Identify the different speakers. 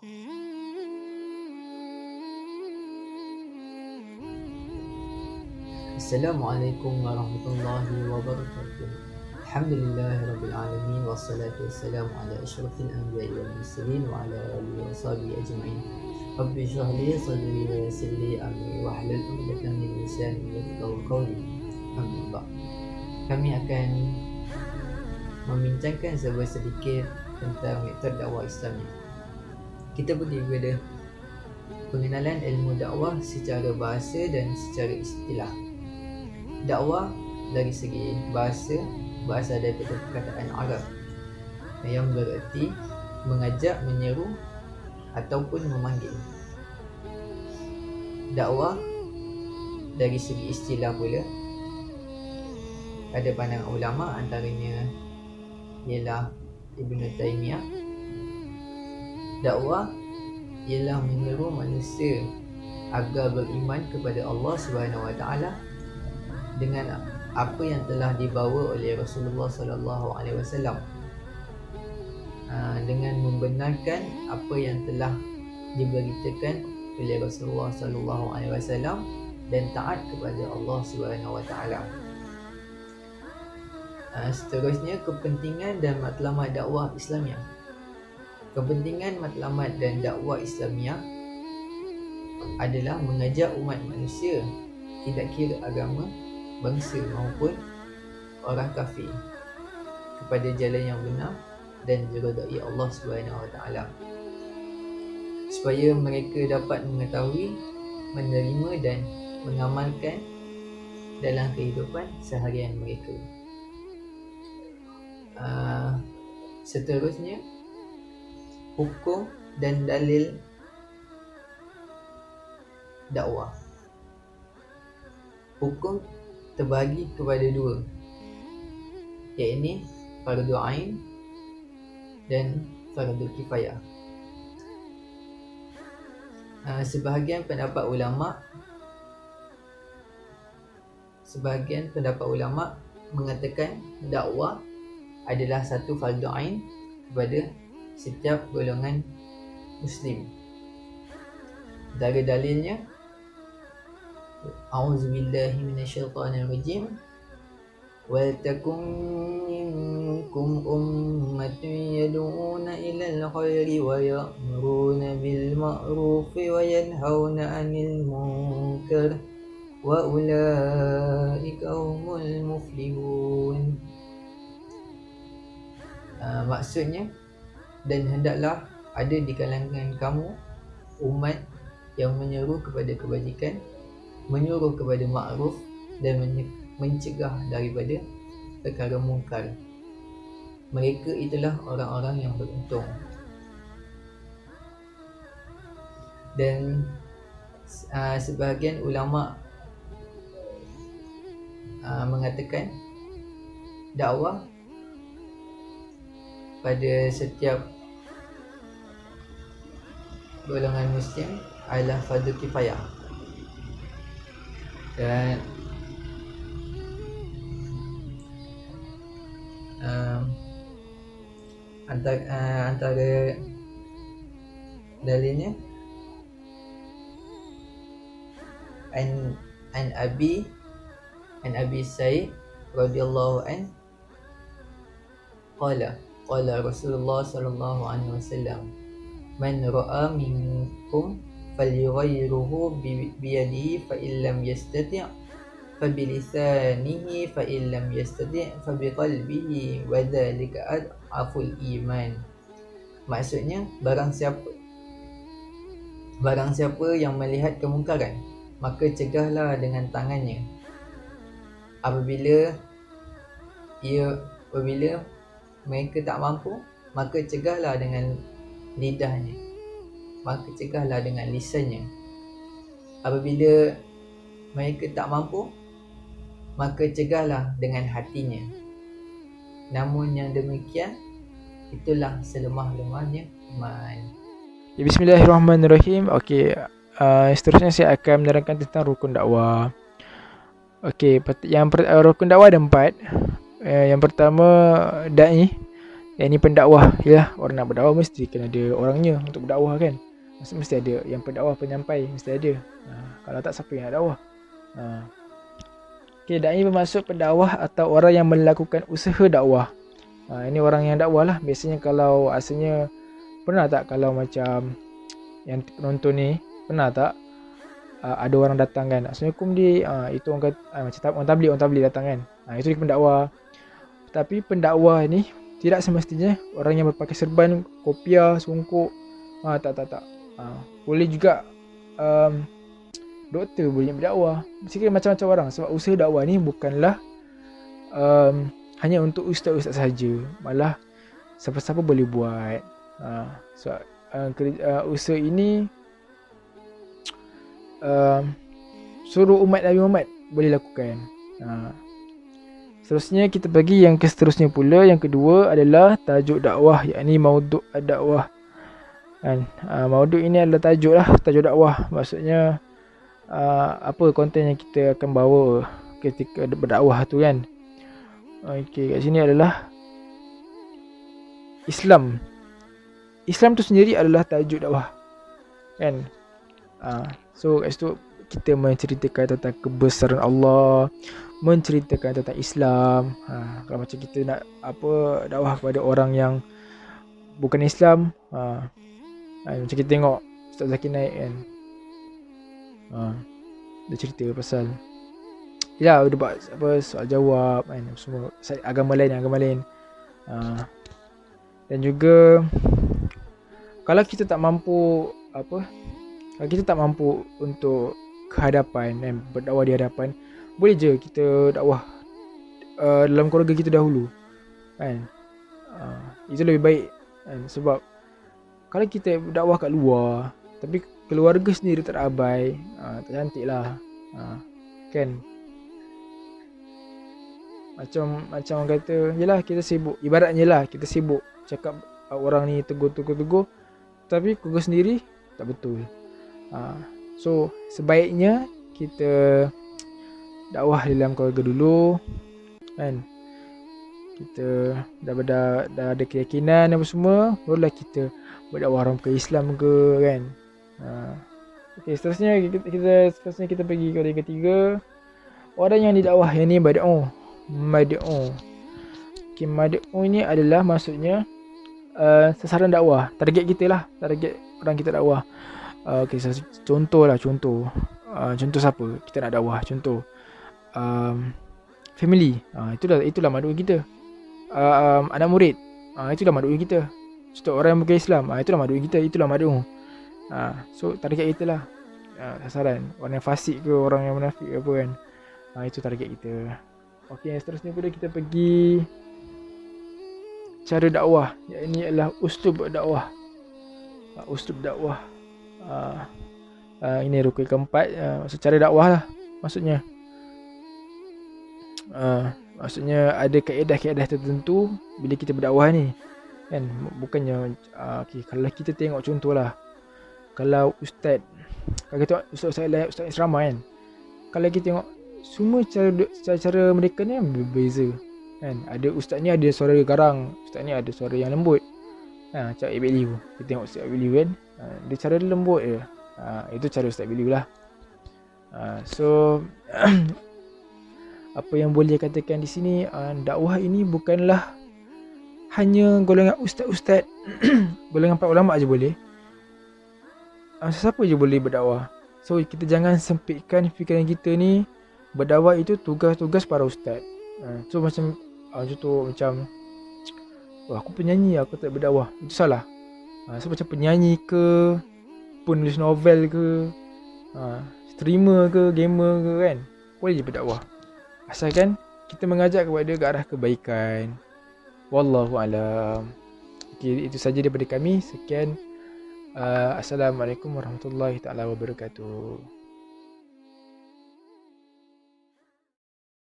Speaker 1: Assalamualaikum warahmatullahi wabarakatuh. Alhamdulillahirabbil alamin wassalatu wassalamu ala asyrafil anbiya'i wal mursalin wa ala alihi wa sahbihi ajma'in. Rabbi shrah li sadri wa yassir li amri wahlul 'uqdatam min lisani yafqahu qawli. Amma ba'd. Kami akan membincangkan sedikit tentang metode dakwah Islamiyah. Kita pergi kepada pengenalan ilmu dakwah secara bahasa dan secara istilah. Dakwah dari segi bahasa berasal daripada perkataan Arab yang bererti mengajak, menyeru ataupun memanggil. Dakwah dari segi istilah pula ada pandangan ulama, antaranya ialah Ibn Taymiyah. Dakwah ialah menyeru manusia agar beriman kepada Allah Subhanahu Wa Taala dengan apa yang telah dibawa oleh Rasulullah sallallahu alaihi wasallam, dengan membenarkan apa yang telah diberitakan oleh Rasulullah sallallahu alaihi wasallam dan taat kepada Allah Subhanahu Wa Taala. Seterusnya, kepentingan dan matlamat dakwah Islamiah. Kepentingan, matlamat dan dakwah Islamiah adalah mengajak umat manusia, tidak kira agama, bangsa maupun orang kafir, kepada jalan yang benar dan diridai Allah Subhanahu Wa Taala, supaya mereka dapat mengetahui, menerima dan mengamalkan dalam kehidupan seharian mereka. Seterusnya, hukum dan dalil dakwah. Hukum terbahagi kepada dua, iaitu fardu ain dan fardu kifayah. Sebahagian pendapat ulama mengatakan dakwah adalah satu fardu ain kepada setiap golongan Muslim. Dari dalilnya, A'udzubillahi minasyaitonirrajim. Wal takum minkum ummatun yad'una ilal khairi wa ya'muruna bil ma'rufi wa yanhauna 'anil munkar wa ulaika humul muflihun. Maksudnya, dan hendaklah ada di kalangan kamu umat yang menyeru kepada kebajikan, menyuruh kepada ma'ruf dan mencegah daripada perkara mungkar. Mereka itulah orang-orang yang beruntung. Dan sebahagian ulama mengatakan dakwah pada setiap golongan Muslim adalah fardu kifayah. Dan antara dalilnya, an Abi Sa'id radhiyallahu an qala Rasulullah sallallahu alaihi wasallam, man ra'a minkum falyughayyirhu biyadihi fa illam yastati' fa bilisanihi fa illam yastati' fa biqalbihi wa dzalika ad'aful iman. Maksudnya, barang siapa yang melihat kemungkaran, maka cegahlah dengan tangannya. Apabila mereka tak mampu, maka cegahlah dengan lidahnya, maka cegahlah dengan lisannya. Apabila mereka tak mampu, maka cegahlah dengan hatinya. Namun yang demikian, itulah selemah-lemahnya iman.
Speaker 2: Bismillahirrahmanirrahim. Okey, seterusnya saya akan menerangkan tentang rukun dakwah. Okey, rukun dakwah ada 4. Yang pertama, da'i. Yang ni pendakwah. Yalah, orang nak berdakwah mesti kena ada orangnya untuk berdakwah kan. Mesti ada yang pendakwah, penyampai mesti ada. Kalau tak, siapa yang nak dakwah? Okay, da'i bermaksud pendakwah atau orang yang melakukan usaha dakwah. Ini orang yang dakwah lah. Biasanya kalau asalnya, pernah tak kalau macam yang penonton ni, pernah tak ada orang datang kan, Assalamualaikum di, itu orang kata, macam orang tabligh datang kan, itu dia pendakwah. Tapi pendakwah ni tidak semestinya orang yang berpakai serban, kopiah, songkok. Tak. Boleh juga doktor boleh berdakwah. Mesti macam-macam orang. Sebab usaha dakwah ni bukanlah hanya untuk ustaz-ustaz saja. Malah siapa-siapa boleh buat. Sebab usaha ini suruh umat Nabi Muhammad boleh lakukan. Seterusnya kita bagi yang seterusnya pula. Yang kedua adalah tajuk dakwah, yakni maudhu' ad-dakwah. Kan? Maudhu' ini adalah tajuk lah, tajuk dakwah. Maksudnya apa konten yang kita akan bawa ketika berdakwah tu kan. Okey, kat sini adalah Islam. Islam tu sendiri adalah tajuk dakwah. Kan? So kat situ kita menceritakan tentang kebesaran Allah, menceritakan tentang Islam. Kalau macam kita nak dakwah kepada orang yang bukan Islam, macam kita tengok Ustaz Zakir Naik kan, dia cerita pasal dia buat soal jawab kan, semua agama lain. Dan juga kalau kita tak mampu kalau kita tak mampu untuk kehadapan kan, berdakwah di hadapan, boleh je kita dakwah dalam keluarga kita dahulu kan. Itu lebih baik kan? Sebab kalau kita dakwah kat luar tapi keluarga sendiri terabai, tak cantik lah. Kan, macam orang kata, yelah kita sibuk, ibaratnya lah kita sibuk cakap orang ni tegur, tapi keluarga sendiri tak betul. So sebaiknya kita dakwah dalam keluarga dulu kan. Kita dah ada keyakinan apa semua, barulah kita berdakwah orang ke Islam ke kan. Okey, seterusnya kita pergi kepada yang ketiga. Orang yang didakwah, yang ni mad'u. Okey, mad'u ini adalah maksudnya sasaran dakwah, target kita lah, target orang kita dakwah. Okey, contoh siapa kita nak dakwah. Contoh family, itulah mad'u kita. Anak murid, itulah mad'u kita. Contoh orang yang bukan Islam, itulah mad'u kita, itulah mad'u. So target kita lah, sasaran orang yang fasik ke, orang yang munafik ke apa kan. Itu target kita. Okey, seterusnya pula kita pergi cara dakwah. Ini adalah uslub dakwah. Ini rukun keempat, maksud cara dakwah lah maksudnya. Maksudnya ada kaedah-kaedah tertentu bila kita berdakwah ni kan. Bukannya okay, kalau kita tengok contohlah, kalau ustaz, kalau kita tengok ustaz asrama kan, kalau kita tengok semua cara mereka ni berbeza kan. Ada ustaz ni ada suara garang, ustaz ni ada suara yang lembut. Macam Abid Liu, kita tengok Ustaz Abid Liu kan, dia cara dia lembut je. Itu cara Ustaz Abid Liu lah. So apa yang boleh katakan di sini, dakwah ini bukanlah hanya golongan ustaz-ustaz golongan para ulama aja boleh. Siapa je boleh berdakwah. So kita jangan sempitkan fikiran kita ni, berdakwah itu tugas-tugas para ustaz. So macam contoh macam, aku penyanyi, aku tak berdakwah, itu salah. So macam penyanyi ke, penulis novel ke, streamer ke, gamer ke kan, boleh je berdakwah, asalkan kita mengajak kepada ke arah kebaikan. Wallahu alam. Okay, itu saja daripada kami. Sekian. Assalamualaikum warahmatullahi taala wabarakatuh.